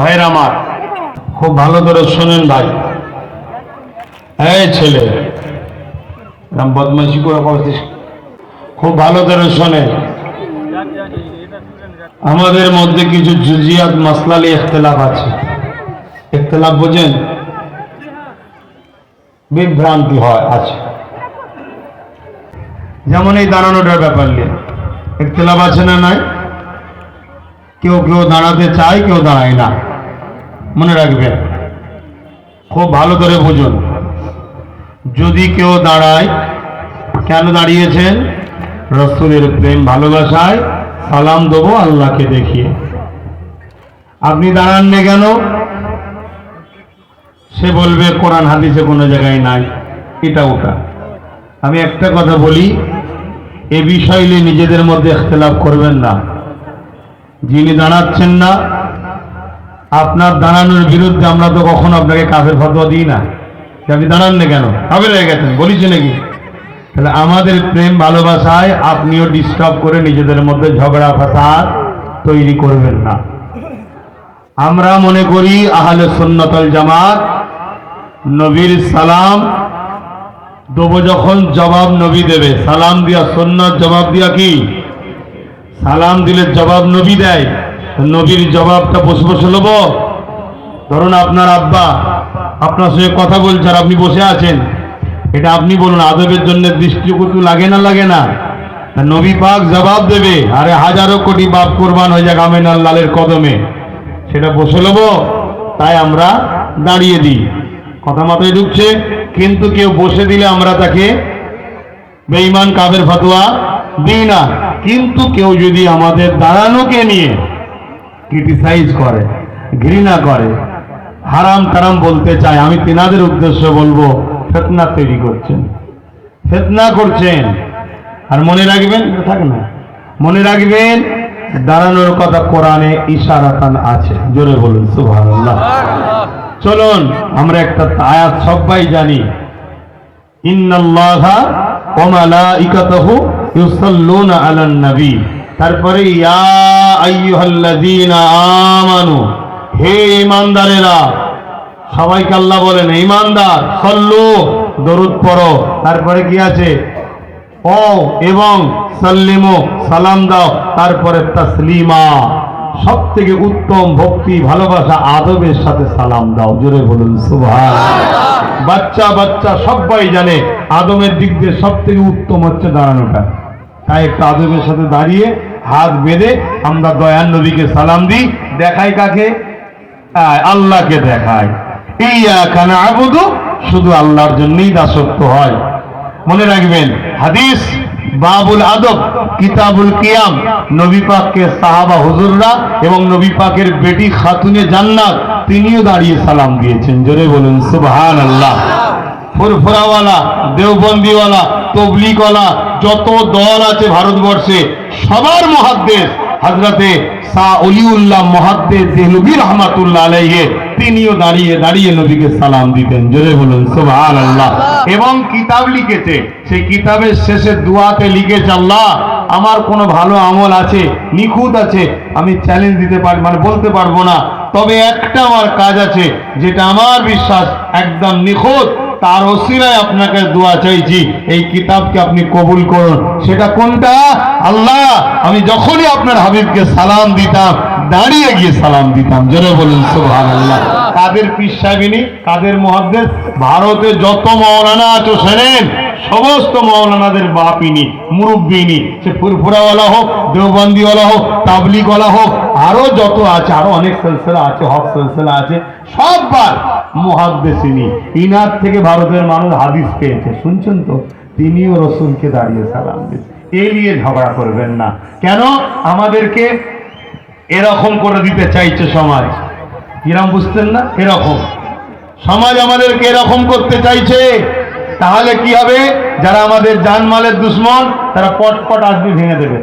ভাইয়ের আমার খুব ভালো করে শোনেন ভাই। এই ছেলে বদমাইশি করে করছিস, খুব ভালো করে শোনেন। আমাদের মধ্যে কিছু জুজিয়াত মাসলালি ইখতিলাফ আছে। ইখতিলাফ বোঝেন, বিভ্রান্তি হয় আছে। যেমন এই দাঁড়ানোটার ব্যাপার নিয়ে ইখতিলাফ আছে না নাই? কেউ কেউ দাঁড়াতে চায়, কেউ দাঁড়ায় না। মনে রাখবেন, খুব ভালো করে বুঝুন। যদি কেউ দাঁড়ায়, কেন দাঁড়িয়েছেন? রাসূলের প্রেম ভালোবাসায় সালাম দেবো আল্লাহকে দেখিয়ে। আপনি দাঁড়াননি কেন? সে বলবে কোরআন হাদিসে কোনো জায়গায় নাই, এটা ওটা। আমি একটা কথা বলি, এ বিষয় নিয়ে নিজেদের মধ্যে ইখতিলাফ করবেন না। যিনি দাঁড়াচ্ছেন না, আপনার দাঁড়ানোর বিরুদ্ধে আমরা তো কখনো আপনাকে কাফের ফতোয়া দিই না। আপনি দাঁড়ান না কেন? কাফের হয়ে গেছেন বলিস নাকি? তাহলে আমাদের প্রেম ভালোবাসায় আপনিও ডিস্টার্ব করে নিজেদের মধ্যে ঝগড়া ফাসাদ তৈরি করবেন না। আমরা মনে করি আহলে সুন্নাত ওয়াল জামাত, নবীর সালাম দেবো যখন জবাব নবী দেবে। সালাম দিয়া সুন্নাত, জবাব দিয়া কি? সালাম দিলে জবাব নবী দেয়, নবীর জবাবটা বসে বসে নেব। ধরুন আপনার আব্বা আপনার সঙ্গে কথা বলছে আর আপনি বসে আছেন, এটা আপনি বলুন আদবের জন্য দৃষ্টিকটু লাগে না লাগে না? নবী পাক জবাব দেবে, আরে হাজারো কোটি বাপ কোরবান হয়ে যাক আমিন আল্লাহর কদমে, সেটা বসে নেব। তাই আমরা দাঁড়িয়ে দিই। কথা মাথায় ঢুকছে? কিন্তু কেউ বসে দিলে আমরা তাকে বেঈমান কাফের ফতোয়া দিই না। কিন্তু কেউ যদি আমাদের দাঁড়ানোকে নিয়ে ক্রিটিসাইজ করে, ঘৃণা করে, হারাম তারাম বলতে চায়, আমি তিনাদের উদ্দেশ্য বলবো ফিতনা তৈরি করছেন, ফিতনা করছেন। আর মনে রাখবেন, থাকে না, মনে রাখবেন দাঁড়ানোর কথা কোরআনে ইশারাতান আছে। জোরে বলুন সুবহানাল্লাহ। চলুন আমরা একটা আয়াত সবাই জানি, ইন্নাল্লাহা ওয়া মালাইকাতাহু ইউসাল্লুনা আলান নবী। তারপরে ইয়া আইয়ুহাল্লাযীনা আমানু, হে ঈমানদারেরা, সবাইকে আল্লাহ বলেন ঈমানদার, সাল্লু দরুদ পড়ো। তারপরে কি আছে? ও এবং সাল্লিমু, সালাম দাও। তারপরে তাসলিমা, সব থেকে উত্তম ভক্তি ভালোবাসা আদবের সাথে সালাম দাও। জোরে বলুন সুবহানাল্লাহ। বাচ্চা বাচ্চা সবাই জানে আদবের দিক দিয়ে সব থেকে উত্তম হচ্ছে দাঁড়ানোটা। তাই একটা আদবের সাথে দাঁড়িয়ে হাত বেঁধে আমরা দয়ার নবীকে সালাম দিই। দেখাই কাকে? আল্লাহকে দেখাই। ইয়াকা না'বুদু, শুধু আল্লাহর জন্যই দাসত্ব হয়। মনে রাখবেন হাদিস বাবুল আদব কিতাবুল কিয়াম, নবী পাককে সাহাবা হুজুররা এবং নবী পাকের বেটি খাতুনে জান্নাত তিনিও দাঁড়িয়ে সালাম দিয়েছেন। জোরে বলুন সুবহানাল্লাহ। ফুরফুরাওয়ালা, দেওবন্দিওয়ালা, তবলিগওয়ালা যত দল আছে ভারতবর্ষে, সবার মুহাদ্দিস হযরতে শাহ ওলিউল্লাহ মুহাদ্দিস দেহলভী রাহমাতুল্লাহ আলাইহি, তিনিও দাঁড়িয়ে দাঁড়িয়ে নবীকে সালাম দিতেন। জোরে বলুন সুবহানাল্লাহ। এবং কিতাব লিখেছে, সেই কিতাবের শেষে দুআতে লিখেছে, আল্লাহ আমার কোনো ভালো আমল আছে, নিখুঁত আছে, আমি চ্যালেঞ্জ দিতে পারি, মানে বলতে পারবো না, তবে একটা আমার কাজ আছে যেটা আমার বিশ্বাস একদম নিখুঁত, তার ওসিলায় আপনাকে দোয়া চাইছি, এই কিতাবকে আপনি কবুল করুন। সেটা কোনটা? আল্লাহ আমি যখনই আপনার হাবিবকে সালাম দিতাম দাঁড়িয়ে গিয়ে সালাম দিতাম। জোরে বলুন সুবহানাল্লাহ। কাদের পীর সাহেবিনী, কাদের মুহাদ্দিস, ভারতে যত মাওলানা আছে শোনেন, সমস্ত মাওলানাদের বাপিনী মুরব্বিনী, সে ফুরফুরাওয়ালা হোক, দেওবন্দিওয়ালা হোক, তাবলিগওয়ালা হোক, আরো যত আছে, আরো অনেক সিলসিলা আছে, হক সিলসিলা আছে, সববার মুহাদ্দিসিনী। ইনার থেকে ভারতের মানুষ হাদিস পেয়েছে, শুনছেন তো? তিনিও রসুলকে দাঁড়িয়ে সালাম দিয়েছে। এই নিয়ে ঝগড়া করবেন না। কেন আমাদেরকে এরকম করে দিতে চাইছে সমাজ? কিরম বুঝতেন না? এরকম সমাজ আমাদেরকে এরকম করতে চাইছে। তাহলে কি হবে? যারা আমাদের জানমালের দুশ্মন তারা পটপট আসবে, ভেঙে দেবে।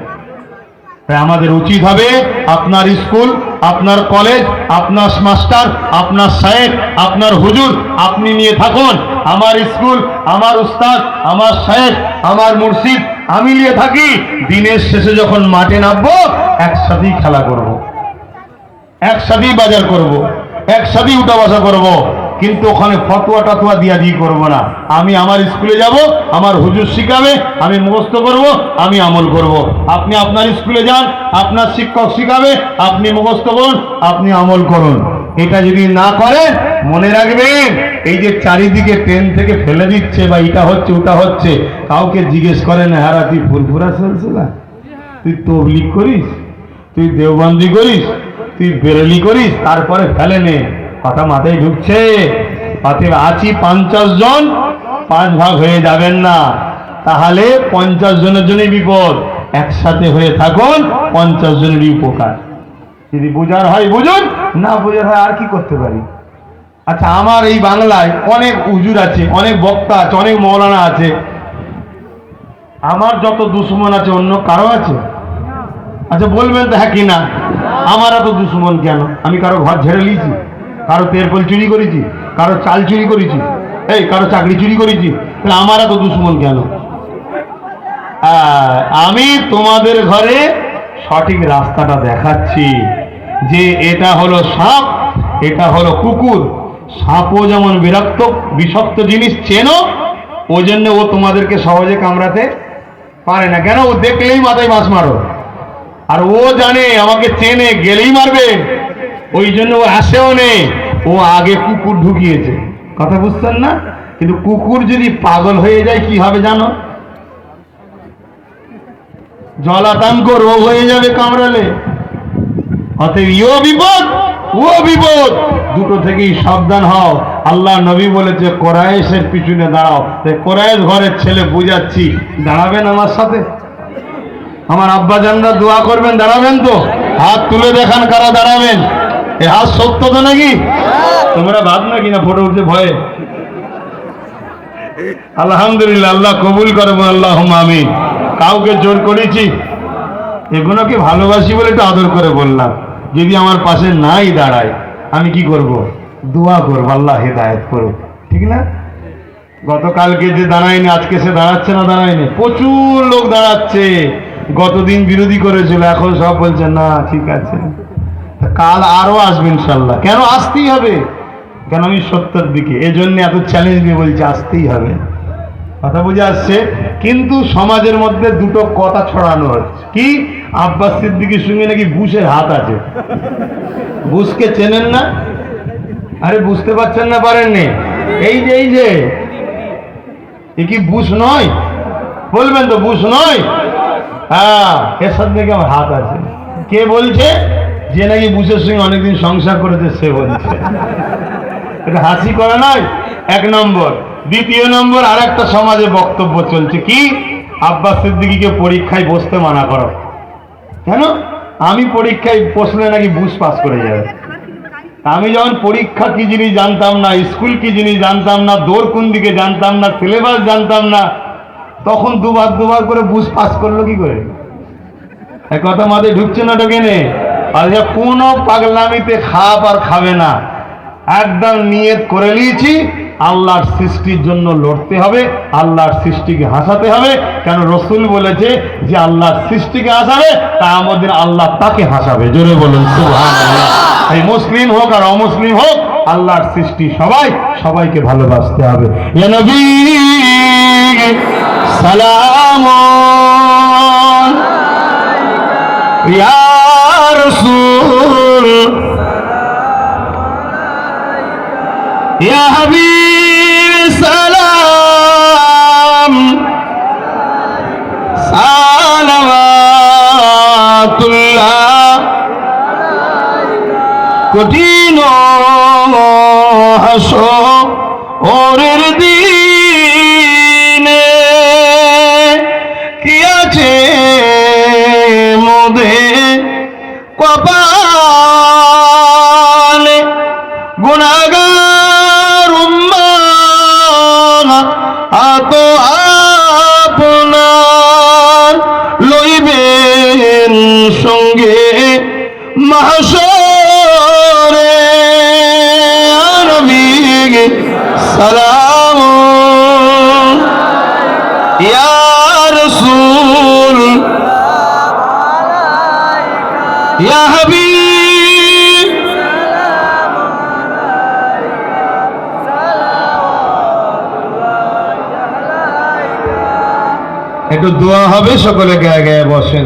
তাই আমাদের উচিত হবে আপনার স্কুল, আপনার কলেজ, আপনার মাস্টার, আপনার শায়েখ, আপনার হুজুর আপনি নিয়ে থাকুন। আমার স্কুল, আমার উস্তাদ, আমার শায়েখ, আমার মুর্শিদ আমি নিয়ে থাকি। দিনের শেষে যখন মাঠে নামবো একসাথেই খেলা করব। একসাথেই বাজার করব, একসাথেই উঠা বসা করব, কিন্তু ওখানে ফতোয়া টতোয়া দিয়া দিয়ে করবো না। আমি আমার স্কুলে যাব, আমার হুজুর শিখাবে, আমি মুখস্থ করব, আমি আমল করব। আপনি আপনার স্কুলে যান, আপনার শিক্ষক শিখাবে, আপনি মুখস্থ করুন, আপনি আমল করুন। এটা যদি না করেন, মনে রাখবেন এই যে চারিদিকে ট্রেন থেকে ফেলে দিচ্ছে বা এটা হচ্ছে ওটা হচ্ছে, কাউকে জিজ্ঞেস করেন হারা তুই ফুরফুরা চলছে না, তুই তবলিগ করিস, তুই দেওবন্দি করিস, তুই বেরেলি করিস, তারপরে ফেলে নে। কথা মাথায় ঢুকছে? অতএব আছি 50 জন, 5 ভাগ হয়ে যাবেন না, তাহলে 50 জনের জন্যই বিপদ। একসাথে হয়ে থাকুন, 50 জনেরই উপকার। যদি বোঝার হয় বুঝুন, না বোঝার হয় আর কি করতে পারি। আচ্ছা, আমার এই বাংলায় অনেক হুজুর আছে, অনেক বক্তা আছে, অনেক মৌলানা আছে। আমার যত দুশ্মন আছে অন্য কারো আছে? আচ্ছা বলবেন তো হ্যাঁ কি না? আমার এত দুশ্মন কেন? আমি কারো ঘর ঝেড়ে নিয়েছি, কারো তেরপল চুরি করেছি, কারো চাল চুরি করেছি, এই কারো চাকরি চুরি করেছি, তাহলে আমার এত দুশ্মন কেন? আমি তোমাদের ঘরে সঠিক রাস্তাটা দেখাচ্ছি যে এটা হলো সাপ, এটা হলো কুকুর। সাপও যেমন বিরক্ত বিষাক্ত জিনিস চেনো, ওই জন্য ও তোমাদেরকে সহজে কামড়াতে পারে না। কেন? ও দেখলেই মাথায় বাঁশ মারো। আর ও জানে আমাকে চেনে, গেলেই মারবে, ওই জন্য ও আসেও নেই, ও আগে কুকুর ঢুকিয়েছে। কথা বুঝছেন না? কিন্তু কুকুর যদি পাগল হয়ে যায় কি হবে জানো? জলাতঙ্ক রোগ হয়ে যাবে কামড়ালে। অতএব ইও বিপদ, ও বিপদ, দুটো থেকেই সাবধান হও। আল্লাহ নবী বলেছে কোরাইশের পিছনে দাঁড়াও। কোরাইশ ঘরের ছেলে বুঝাচ্ছি, দাঁড়াবেন আমার সাথে? আমার আব্বা জানরা দোয়া করবেন, দাঁড়াবেন তো? হাত তুলে দেখান কারা দাঁড়াবেন। এই হাত সত্য তো নাকি? তোমরা ভাব না কিনা ফটো উঠছে ভয়ে? আলহামদুলিল্লাহ, আল্লাহ কবুল করবো, আল্লাহ আমিন। কাউকে জোর করেছি? এগুলোকে ভালোবাসি বলে একটু আদর করে বললাম। যদি আমার পাশে নাই দাঁড়ায়, আমি কি করব? দোয়া করবো, আল্লাহ হেদায়েত করুক, ঠিক না? গতকালকে যে দাঁড়ায়নি, আজকে সে দাঁড়াচ্ছে না? দাঁড়ায়নি, প্রচুর লোক দাঁড়াচ্ছে। গতদিন বিরোধী করেছিল, এখন সব বলছে না ঠিক আছে। কাল আরো আসবে ইনশাল্লাহ। কেন? আসতেই হবে। কেন? আমি সত্যের দিকে, এজন্য এত চ্যালেঞ্জ দিয়ে বলছি আসতেই হবে। কথা বুঝে আসছে? কিন্তু সমাজের মধ্যে দুটো কথা ছড়ানো হচ্ছে কি, আব্বাস সিদ্দিকীর সঙ্গে নাকি বুশের হাত আছে। বুশকে চেনেন না? আরে বুঝতে পারছেন না, পারেননি? এই যে এ কি বুশ নয়? বলবেন তো বুশ নয়? হ্যাঁ, এর সাথে নাকি আমার হাত আছে। কে বলছে? যে নাকি বুশের সঙ্গে অনেকদিন সংসার করেছে সে বলছে। এটা হাসি করে নয়, 1 নম্বর। দ্বিতীয় নম্বর, আর একটা সমাজে বক্তব্য চলছে কি, আব্বাস সিদ্দিকীকে পরীক্ষায় বসতে মানা করো। কেন? আমি পরীক্ষায় বসলে নাকি বুশ পাস করে যাবে। আমি যখন পরীক্ষা কি জিনিস জানতাম না, স্কুল কি জিনিস জানতাম না, দৌড় কোন দিকে জানতাম না, সিলেবাস জানতাম না, তখন দুবার করে বুশ পাস করলো কি করে? এক কথা মাথায় ঢুকছে না, ঢোকে নে? আর কোন পাগলামিতে খাপ আর খাবে না। একদম নিয়ত করে নিয়েছি, আল্লাহর সৃষ্টির জন্য লড়তে হবে, আল্লাহর সৃষ্টিকে হাসাতে হবে। কেন? রসুল বলেছে যে আল্লাহর সৃষ্টিকে হাসাবে, কিয়ামতের দিন আল্লাহ তাকে হাসাবে। জোরে বলুন সুবহানাল্লাহ। এই মুসলিম হোক আর অমুসলিম হোক, আল্লাহর সৃষ্টি সবাইকে ভালোবাসতে হবে। ইয়া নবী সালাম, ইয়া রাসূল, ইয়া হাবিব সালাম, সালাওয়াতুল্লাহ। কঠিন হাসরের দিনে কি আছে মোদের কপালে, গুনাহগার উম্মাহ আত আপনার লইবেন সঙ্গে মাহশরে। নবী সালাম, ইয়া রাসূল, ইয়া হাবিব একটু দোয়া হবে, সকলে গায়ে গায়ে বসেন।